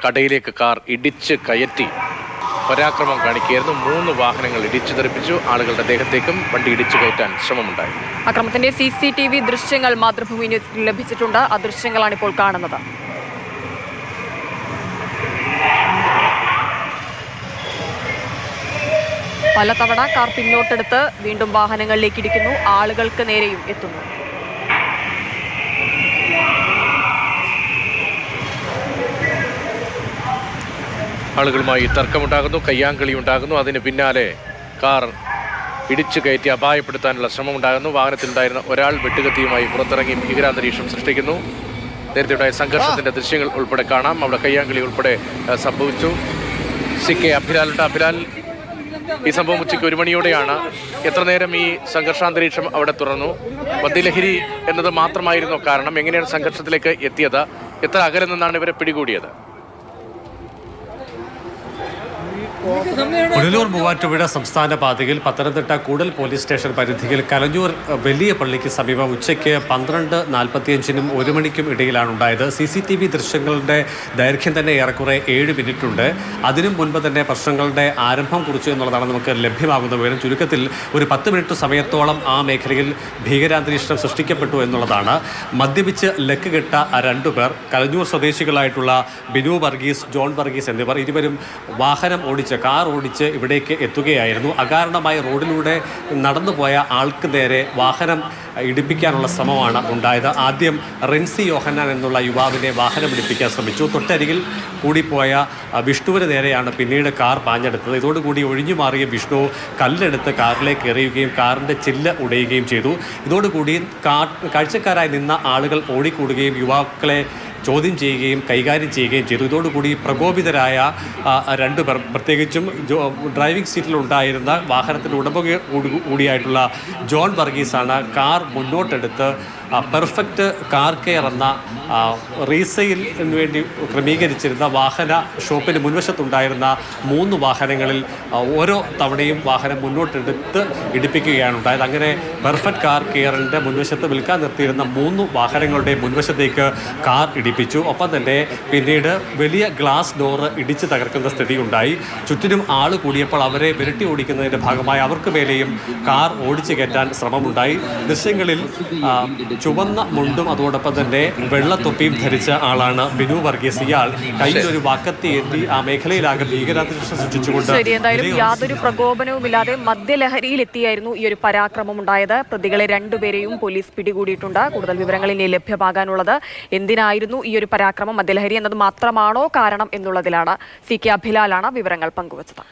കടയിലേക്ക് കാർ ഇടിച്ച് കയറ്റി പരാക്രമം കാണിക്കുകയായിരുന്നു. 3 വാഹനങ്ങൾ ഇടിച്ചു തെറിപ്പിച്ചു. ആളുകളുടെ ദേഹത്തേക്കും വണ്ടി ഇടിച്ചു കയറ്റാൻ ശ്രമമുണ്ടായി. അക്രമത്തിന്റെ CCTV ദൃശ്യങ്ങൾ മാതൃഭൂമി ന്യൂസിൽ ലഭിച്ചിട്ടുണ്ട്. ആ ദൃശ്യങ്ങളാണ് ഇപ്പോൾ കാണുന്നത്. പലതവണ കാർ പിന്നോട്ടെടുത്ത് വീണ്ടും വാഹനങ്ങളിലേക്ക് ഇടിക്കുന്നു. ആളുകൾക്ക് നേരെയും എത്തുന്നു. ആളുകളുമായി തർക്കമുണ്ടാകുന്നു, കയ്യാങ്കളി ഉണ്ടാകുന്നു. അതിന് പിന്നാലെ കാർ ഇടിച്ചു കയറ്റി അപായപ്പെടുത്താനുള്ള ശ്രമമുണ്ടാകുന്നു. വാഹനത്തിലുണ്ടായിരുന്ന ഒരാൾ വെട്ടുകത്തിയുമായി പുറത്തിറങ്ങി ഭീകരാന്തരീക്ഷം സൃഷ്ടിക്കുന്നു. നേരത്തെയുണ്ടായ സംഘർഷത്തിന്റെ ദൃശ്യങ്ങൾ ഉൾപ്പെടെ കാണാം. അവിടെ കയ്യാങ്കളി ഉൾപ്പെടെ സംഭവിച്ചു. CK അഭിലാലുണ്ട്. അഭിലാൽ, ഈ സംഭവം ഉച്ചയ്ക്ക് 1 മണിയോടെയാണ്. എത്ര നേരം ഈ സംഘർഷാന്തരീക്ഷം അവിടെ തുറന്നു? മദ്യലഹരി എന്നത് മാത്രമായിരുന്നു കാരണം? എങ്ങനെയാണ് സംഘർഷത്തിലേക്ക് എത്തിയത്? എത്ര അകലെ നിന്നാണ് ഇവരെ പിടികൂടിയത്? പുനലൂർ മൂവാറ്റുപുഴ സംസ്ഥാന പാതയിൽ പത്തനംതിട്ട കൂടൽ പോലീസ് സ്റ്റേഷൻ പരിധിയിൽ കലഞ്ഞൂർ വലിയ പള്ളിക്ക് സമീപം ഉച്ചയ്ക്ക് 12:45-നും 1 മണിക്കും ഇടയിലാണ് ഉണ്ടായത്. CCTV ദൃശ്യങ്ങളുടെ ദൈർഘ്യം തന്നെ ഏറെക്കുറെ 7 മിനിറ്റുണ്ട്. അതിനും മുൻപ് തന്നെ പ്രശ്നങ്ങളുടെ ആരംഭം കുറിച്ചു എന്നുള്ളതാണ് നമുക്ക് ലഭ്യമാകുന്ന വിവരം. ചുരുക്കത്തിൽ ഒരു 10 മിനിറ്റ് സമയത്തോളം ആ മേഖലയിൽ ഭീകരാന്തരീക്ഷം സൃഷ്ടിക്കപ്പെട്ടു എന്നുള്ളതാണ്. മദ്യപിച്ച് ലക്ക് കെട്ട 2 പേർ, കലഞ്ഞൂർ സ്വദേശികളായിട്ടുള്ള ബിനു വർഗീസ്, ജോൺ വർഗീസ് എന്നിവർ, ഇരുവരും കാർ ഓടിച്ച് ഇവിടേക്ക് എത്തുകയായിരുന്നു. അകാരണമായി റോഡിലൂടെ നടന്നുപോയ ആൾക്ക് നേരെ വാഹനം ഇടിപ്പിക്കാനുള്ള ശ്രമമാണ് ഉണ്ടായത്. ആദ്യം റിൻസി യോഹന്നാൻ എന്നുള്ള യുവാവിനെ വാഹനം ഇടിപ്പിക്കാൻ ശ്രമിച്ചു. തൊട്ടരികിൽ കൂടിപ്പോയ വിഷ്ണുവിന് നേരെയാണ് പിന്നീട് കാർ പാഞ്ഞെടുത്തത്. ഇതോടുകൂടി ഒഴിഞ്ഞു മാറിയ വിഷ്ണു കല്ലെടുത്ത് കാറിലേക്ക് എറിയുകയും കാറിൻ്റെ ചില്ല് ഉടയുകയും ചെയ്തു. ഇതോടുകൂടി കാഴ്ചക്കാരായി നിന്ന ആളുകൾ ഓടിക്കൂടുകയും യുവാക്കളെ ചോദ്യം ചെയ്യുകയും കൈകാര്യം ചെയ്യുകയും ചെയ്തു. ഇതോടുകൂടി പ്രകോപിതരായ 2 പേർ, പ്രത്യേകിച്ചും ഡ്രൈവിംഗ് സീറ്റിലുണ്ടായിരുന്ന വാഹനത്തിൻ്റെ ഉടമ കൂടിയായിട്ടുള്ള ജോൺ വർഗീസാണ് കാർ മുന്നോട്ടെടുത്ത് പെർഫെക്റ്റ് കാർ കെയർ എന്ന റീസെയിലിന് വേണ്ടി ക്രമീകരിച്ചിരുന്ന വാഹന ഷോപ്പിന് മുൻവശത്തുണ്ടായിരുന്ന 3 വാഹനങ്ങളിൽ ഓരോ തവണയും വാഹനം മുന്നോട്ടെടുത്ത് ഇടിപ്പിക്കുകയാണ് ഉണ്ടായത്. അങ്ങനെ പെർഫെക്റ്റ് കാർ കെയറിൻ്റെ മുൻവശത്ത് വിൽക്കാൻ നിർത്തിയിരുന്ന 3 വാഹനങ്ങളുടെ മുൻവശത്തേക്ക് കാർ ഇടിപ്പിച്ചു. ഒപ്പം തന്നെ പിന്നീട് വലിയ ഗ്ലാസ് ഡോറ് ഇടിച്ച് തകർക്കുന്ന സ്ഥിതി ഉണ്ടായി. ചുറ്റിനും ആൾ കൂടിയപ്പോൾ അവരെ വിരട്ടി ഓടിക്കുന്നതിൻ്റെ ഭാഗമായി അവർക്ക് മേലെയും കാർ ഓടിച്ചു കയറ്റാൻ ശ്രമമുണ്ടായി. ദൃശ്യങ്ങളിൽ ചുവന്ന മുണ്ടും അതോടൊപ്പം തന്നെ വെള്ളത്തൊപ്പിയും ധരിച്ച ആളാണ് ബിനു വർഗീസ്. ഇയാൾ കയ്യിലൊരു വാക്കത്തി എത്തി ആ മേഖലയിലാകെ ഭീകരാന്തരീക്ഷം സൃഷ്ടിച്ചുകൊണ്ട് യാതൊരു പ്രകോപനവുമില്ലാതെ മദ്യലഹരിയിൽ എത്തിയായിരുന്നു ഈ ഒരു പരാക്രമം ഉണ്ടായത്. പ്രതികളെ 2 പേരെയും പോലീസ് പിടികൂടിയിട്ടുണ്ട്. കൂടുതൽ വിവരങ്ങൾ ഇനി ലഭ്യമാകാനുള്ളത്. എന്തിനായിരുന്നു ഈ ഒരു പരാക്രമം? മദ്യലഹരി എന്നത് മാത്രമാണോ കാരണം എന്നുള്ളതിലാണ്. CK അഭിലാലാണ് വിവരങ്ങൾ പങ്കുവച്ചത്.